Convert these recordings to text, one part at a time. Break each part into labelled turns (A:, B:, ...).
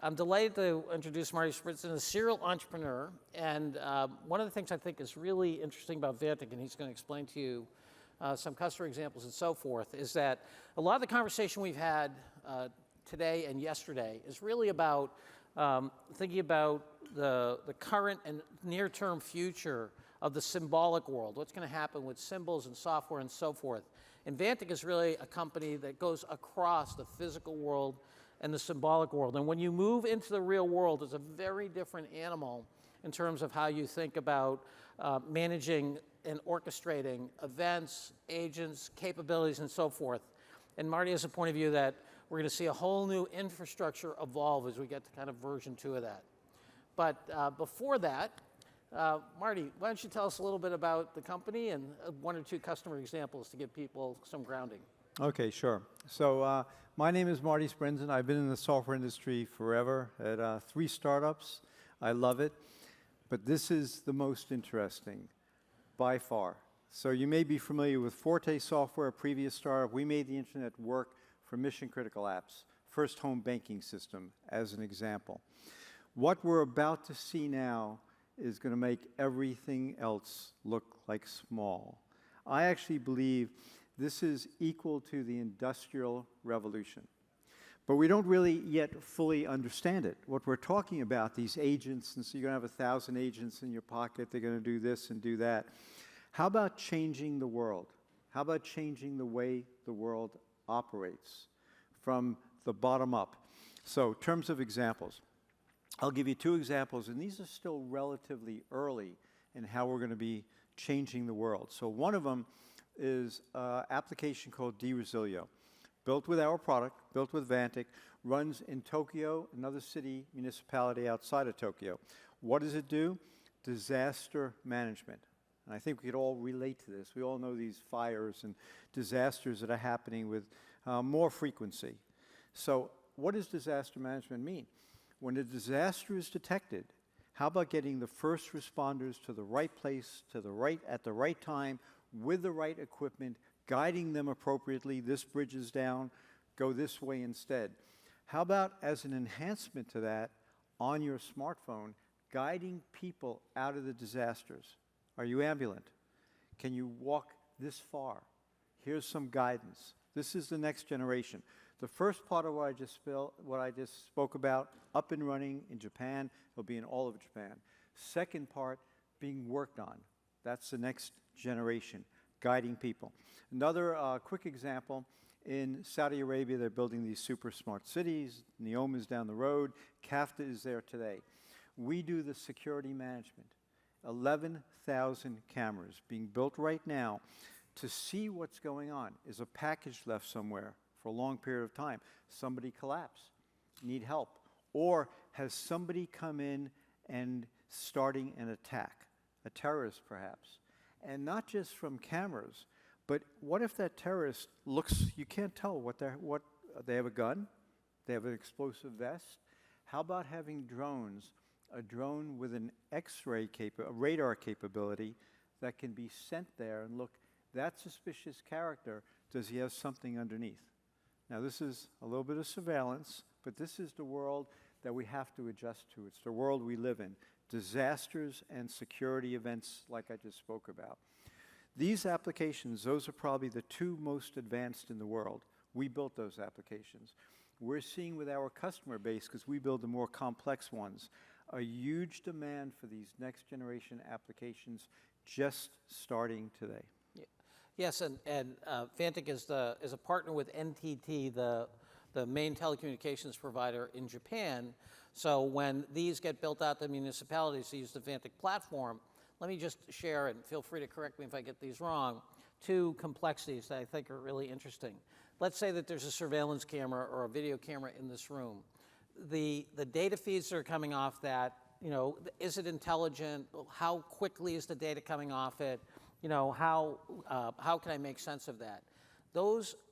A: I'm delighted to introduce Marty Sprinzen, a serial entrepreneur. And one of the things I think is really interesting about Vantiq, and he's going to explain to you some customer examples and so forth, is that a lot of the conversation we've had today and yesterday is really about thinking about the current and near-term future of the symbolic world, what's going to happen with symbols and software and so forth. And Vantiq is really a company that goes across the physical world and the symbolic world. And when you move into the real world, it's a very different animal in terms of how you think about managing and orchestrating events, agents, capabilities, and so forth. And Marty has a point of view that we're going to see a whole new infrastructure evolve as we get to kind of version 2 of that. But before that, Marty, why don't you tell us a little bit about the company and 1 or 2 customer examples to give people some grounding.
B: Okay, sure. So my name is Marty Sprinzen. I've been in the software industry forever at 3 startups. I love it. But this is the most interesting by far. So you may be familiar with Forte Software, a previous startup. We made the internet work for mission-critical apps. First home banking system, as an example. What we're about to see now is going to make everything else look like small. I actually believe this is equal to the Industrial Revolution. But we don't really yet fully understand it. What we're talking about, these agents, and so you're going to have 1,000 agents in your pocket, they're going to do this and do that. How about changing the world? How about changing the way the world operates from the bottom up? So in terms of examples, I'll give you 2 examples, and these are still relatively early in how we're going to be changing the world. So one of them is an application called dResilio, built with our product, built with Vantiq, runs in Tokyo, another city, municipality outside of Tokyo. What does it do? Disaster management. And I think we could all relate to this. We all know these fires and disasters that are happening with more frequency. So what does disaster management mean? When a disaster is detected, how about getting the first responders to the right place, at the right time, with the right equipment, guiding them appropriately? This bridge is down, go this way instead. How about, as an enhancement to that, on your smartphone, guiding people out of the disasters? Are you ambulant? Can you walk this far? Here's some guidance. This is the next generation. The first part of what I just spoke about, up and running in Japan, it'll be in all of Japan. Second part, being worked on. That's the next generation, guiding people. Another quick example, in Saudi Arabia, they're building these super smart cities. Neom is down the road. CAFTA is there today. We do the security management. 11,000 cameras being built right now to see what's going on. Is a package left somewhere for a long period of time? Somebody collapsed, need help. Or has somebody come in and starting an attack, a terrorist perhaps? And not just from cameras, but what if that terrorist looks, you can't tell they have a gun, they have an explosive vest. How about having drones, a drone with an X-ray a radar capability that can be sent there and look, that suspicious character, does he have something underneath? Now this is a little bit of surveillance, but this is the world that we have to adjust to. It's the world we live in. Disasters and security events like I just spoke about. These applications, those are probably the 2 most advanced in the world. We built those applications. We're seeing with our customer base, because we build the more complex ones, a huge demand for these next generation applications just starting today.
A: Yes, and Vantiq is a partner with NTT, the main telecommunications provider in Japan. So when these get built out to municipalities to use the Vantiq platform, let me just share, and feel free to correct me if I get these wrong, 2 complexities that I think are really interesting. Let's say that there's a surveillance camera or a video camera in this room. The data feeds that are coming off that, is it intelligent? How quickly is the data coming off it? How can I make sense of that?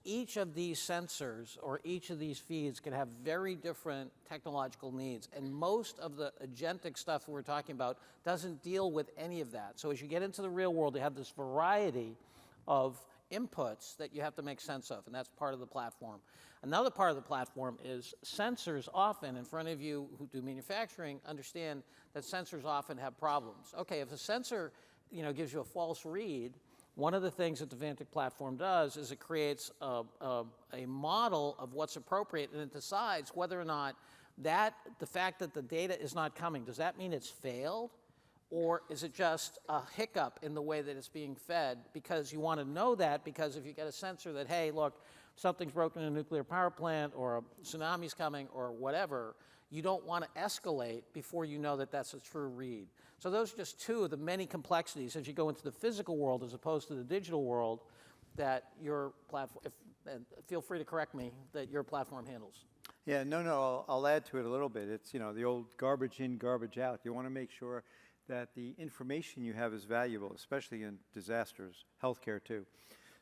A: Each of these sensors or each of these feeds can have very different technological needs, and most of the agentic stuff we're talking about doesn't deal with any of that. So as you get into the real world, you have this variety of inputs that you have to make sense of, and that's part of the platform. Another part of the platform is sensors often, and for any of you who do manufacturing, understand that sensors often have problems. Okay, if a sensor gives you a false read, one of the things that the Vantiq platform does is it creates a model of what's appropriate, and it decides whether or not the fact that the data is not coming, does that mean it's failed? Or is it just a hiccup in the way that it's being fed? Because you want to know that, because if you get a sensor that, hey, look, something's broken in a nuclear power plant, or a tsunami's coming, or whatever, you don't want to escalate before you know that that's a true read. So those are just two of the many complexities as you go into the physical world as opposed to the digital world that your platform, and feel free to correct me, that your platform handles.
B: Yeah, no, I'll add to it a little bit. It's, the old garbage in, garbage out. You want to make sure that the information you have is valuable, especially in disasters, healthcare too.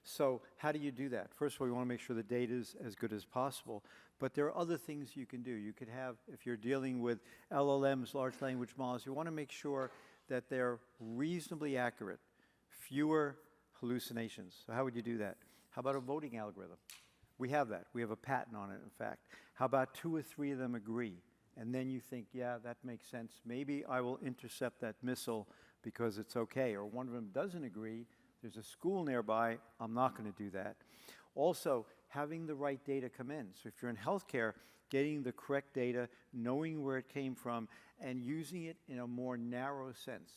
B: So how do you do that? First of all, you want to make sure the data is as good as possible, but there are other things you can do. You could have, if you're dealing with LLMs, large language models, you want to make sure that they're reasonably accurate, fewer hallucinations. So how would you do that? How about a voting algorithm? We have that. We have a patent on it, in fact. How about 2 or 3 of them agree? And then you think, yeah, that makes sense. Maybe I will intercept that missile because it's okay. Or one of them doesn't agree. There's a school nearby. I'm not going to do that. Also, having the right data come in. So if you're in healthcare, getting the correct data, knowing where it came from, and using it in a more narrow sense.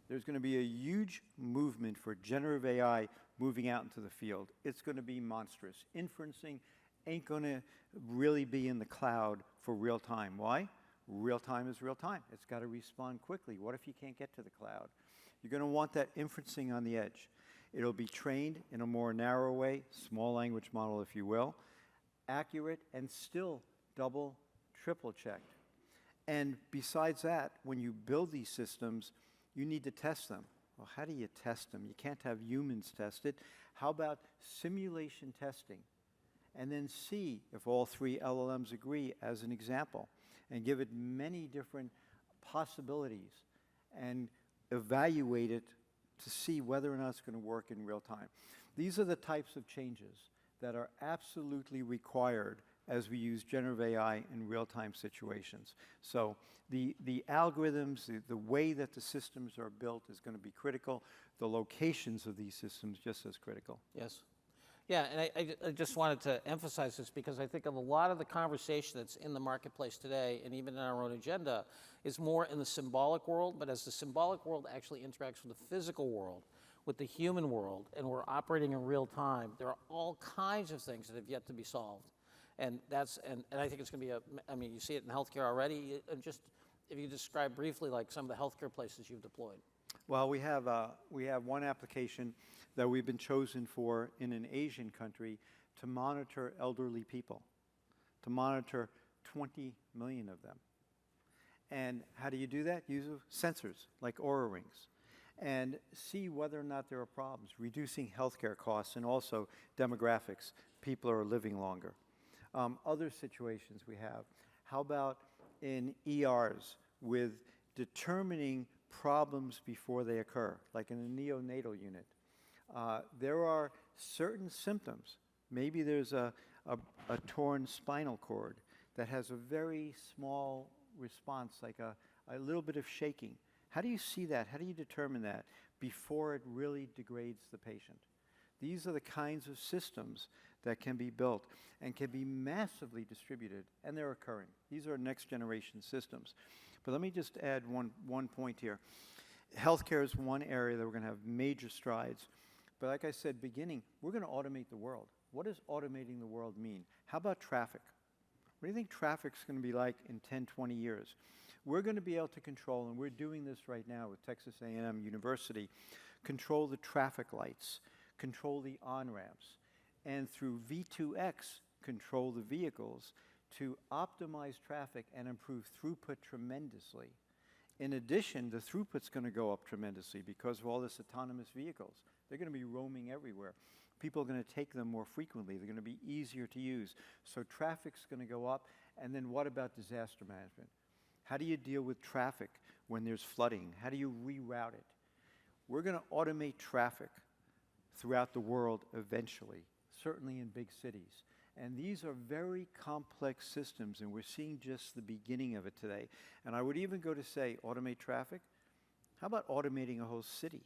B: There's going to be a huge movement for generative AI moving out into the field. It's going to be monstrous. Inferencing ain't going to really be in the cloud for real time. Why? Real time is real time. It's got to respond quickly. What if you can't get to the cloud? You're going to want that inferencing on the edge. It'll be trained in a more narrow way, small language model, if you will, accurate and still double, triple checked. And besides that, when you build these systems, you need to test them. Well, how do you test them? You can't have humans test it. How about simulation testing? And then see if all 3 LLMs agree as an example, and give it many different possibilities and evaluate it to see whether or not it's going to work in real time. These are the types of changes that are absolutely required as we use generative AI in real-time situations. So the algorithms, the way that the systems are built is going to be critical. The locations of these systems just as critical.
A: Yes. Yeah, and I just wanted to emphasize this because I think of a lot of the conversation that's in the marketplace today, and even in our own agenda, is more in the symbolic world, but as the symbolic world actually interacts with the physical world, with the human world, and we're operating in real time, there are all kinds of things that have yet to be solved. And that's, and I think it's going to be I mean, you see it in healthcare already, and just, if you describe briefly like some of the healthcare places you've deployed.
B: Well, we have one application that we've been chosen for in an Asian country to monitor elderly people, to monitor 20 million of them. And how do you do that? Use sensors like Oura rings and see whether or not there are problems, reducing healthcare costs and also demographics. People are living longer. Other situations we have, how about in ERs with determining problems before they occur, like in a neonatal unit. There are certain symptoms. Maybe there's a torn spinal cord that has a very small response, like a little bit of shaking. How do you see that? How do you determine that before it really degrades the patient? These are the kinds of systems that can be built and can be massively distributed, and they're occurring. These are next generation systems. But let me just add one point here. Healthcare is one area that we're going to have major strides. But like I said, we're going to automate the world. What does automating the world mean? How about traffic? What do you think traffic's going to be like in 10, 20 years? We're going to be able to control, and we're doing this right now with Texas A&M University, control the traffic lights, control the on-ramps, and through V2X, control the vehicles to optimize traffic and improve throughput tremendously. In addition, the throughput's going to go up tremendously because of all this autonomous vehicles. They're going to be roaming everywhere. People are going to take them more frequently. They're going to be easier to use. So traffic's going to go up. And then what about disaster management? How do you deal with traffic when there's flooding? How do you reroute it? We're going to automate traffic throughout the world eventually, certainly in big cities. And these are very complex systems, and we're seeing just the beginning of it today. And I would even go to say, automate traffic. How about automating a whole city?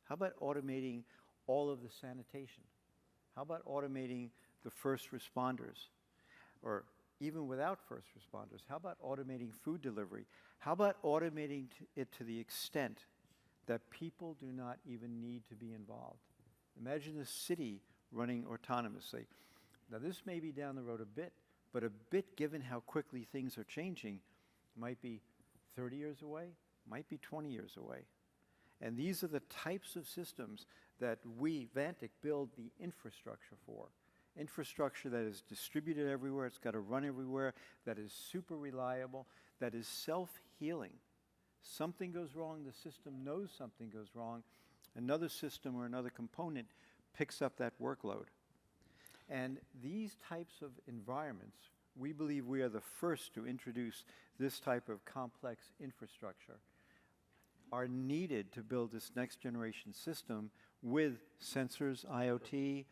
B: How about automating all of the sanitation? How about automating the first responders? Or even without first responders, how about automating food delivery? How about automating it to the extent that people do not even need to be involved? Imagine a city running autonomously. Now this may be down the road a bit, but a bit given how quickly things are changing might be 30 years away, might be 20 years away. And these are the types of systems that we, Vantiq, build the infrastructure for. Infrastructure that is distributed everywhere, it's got to run everywhere, that is super reliable, that is self-healing. Something goes wrong, the system knows something goes wrong, another system or another component picks up that workload. And these types of environments, we believe we are the first to introduce this type of complex infrastructure, are needed to build this next generation system with sensors, IoT,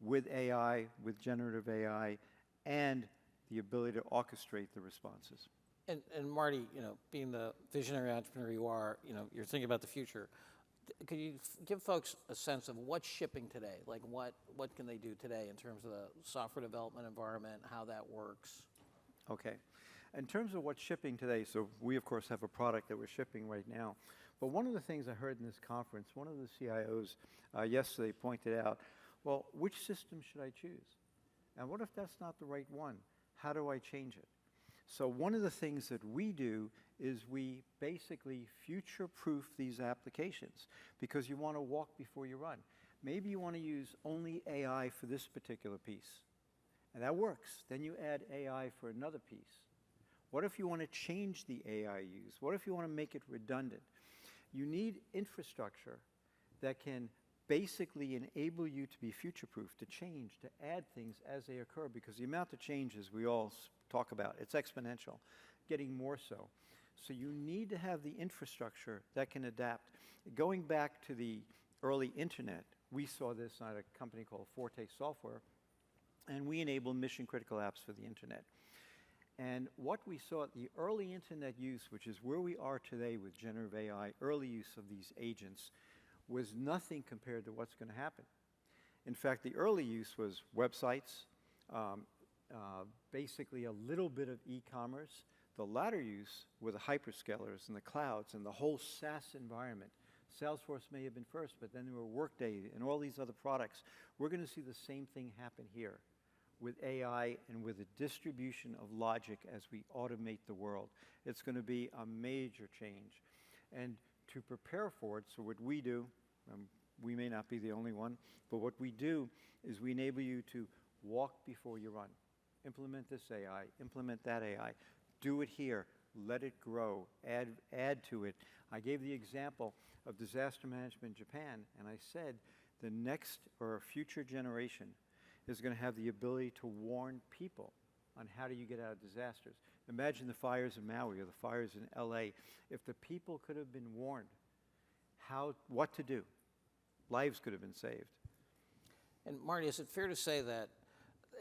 B: with AI, with generative AI, and the ability to orchestrate the responses.
A: And Marty, you know, being the visionary entrepreneur you are, you know, you're thinking about the future. Could you give folks a sense of what's shipping today? Like what can they do today in terms of the software development environment, how that works?
B: Okay. In terms of what's shipping today, so we of course have a product that we're shipping right now. But one of the things I heard in this conference, one of the CIOs yesterday pointed out, well, which system should I choose? And what if that's not the right one? How do I change it? So one of the things that we do is we basically future-proof these applications because you want to walk before you run. Maybe you want to use only AI for this particular piece, and that works. Then you add AI for another piece. What if you want to change the AI use? What if you want to make it redundant? You need infrastructure that can basically enable you to be future-proof, to change, to add things as they occur, because the amount of changes we all talk about, it's exponential, getting more so. So you need to have the infrastructure that can adapt. Going back to the early internet, we saw this at a company called Forte Software, and we enabled mission-critical apps for the internet. And what we saw at the early internet use, which is where we are today with generative AI, early use of these agents, was nothing compared to what's going to happen. In fact, the early use was websites, basically a little bit of e-commerce. The latter use were the hyperscalers and the clouds and the whole SaaS environment. Salesforce may have been first, but then there were Workday and all these other products. We're going to see the same thing happen here with AI and with the distribution of logic as we automate the world. It's going to be a major change. And to prepare for it, so what we do, we may not be the only one, but what we do is we enable you to walk before you run. Implement this AI, implement that AI, do it here, let it grow, add to it. I gave the example of disaster management in Japan, and I said the next or a future generation is going to have the ability to warn people on how do you get out of disasters. Imagine the fires in Maui or the fires in LA. If the people could have been warned what to do, lives could have been saved.
A: And Marty, is it fair to say that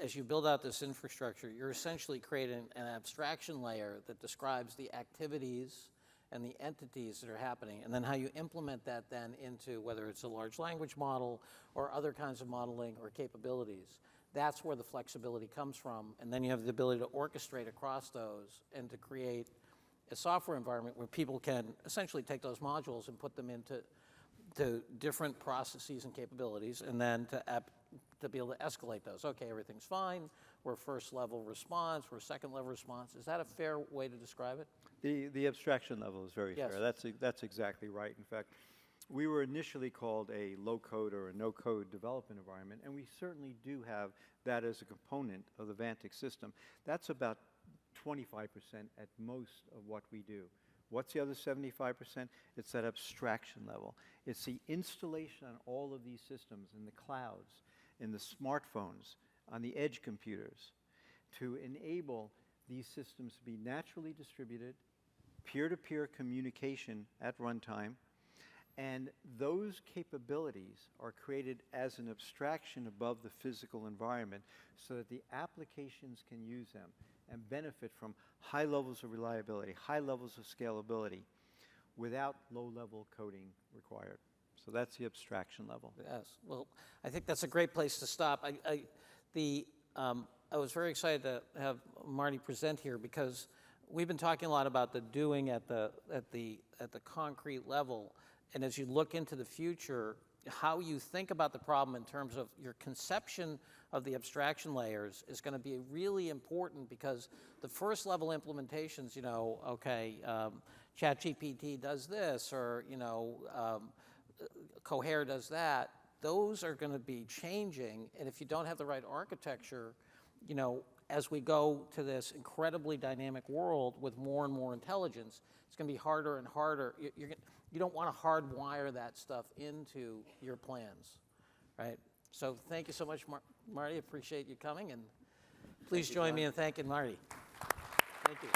A: as you build out this infrastructure, you're essentially creating an abstraction layer that describes the activities and the entities that are happening, and then how you implement that then into whether it's a large language model or other kinds of modeling or capabilities. That's where the flexibility comes from, and then you have the ability to orchestrate across those and to create a software environment where people can essentially take those modules and put them into different processes and capabilities, and then to be able to escalate those. Okay, everything's fine. We're first level response. We're second level response. Is that a fair way to describe it?
B: The abstraction level is very
A: Yes.
B: fair. That's exactly right. In fact, we were initially called a low-code or a no-code development environment, and we certainly do have that as a component of the Vantiq system. That's about 25% at most of what we do. What's the other 75%? It's that abstraction level. It's the installation on all of these systems in the clouds, in the smartphones, on the edge computers, to enable these systems to be naturally distributed, peer-to-peer communication at runtime, And those capabilities are created as an abstraction above the physical environment so that the applications can use them and benefit from high levels of reliability, high levels of scalability, without low-level coding required. So that's the abstraction level.
A: Yes, well, I think that's a great place to stop. I was very excited to have Marty present here because we've been talking a lot about the doing at the concrete level, and as you look into the future, how you think about the problem in terms of your conception of the abstraction layers is going to be really important, because the first level implementations, you know, okay, ChatGPT does this, or, you know, Cohere does that, those are going to be changing, and if you don't have the right architecture, you know, as we go to this incredibly dynamic world with more and more intelligence, it's going to be harder and harder. You don't want to hardwire that stuff into your plans, right? So thank you so much, Marty. Appreciate you coming, and please join me in thanking Marty. Thank you.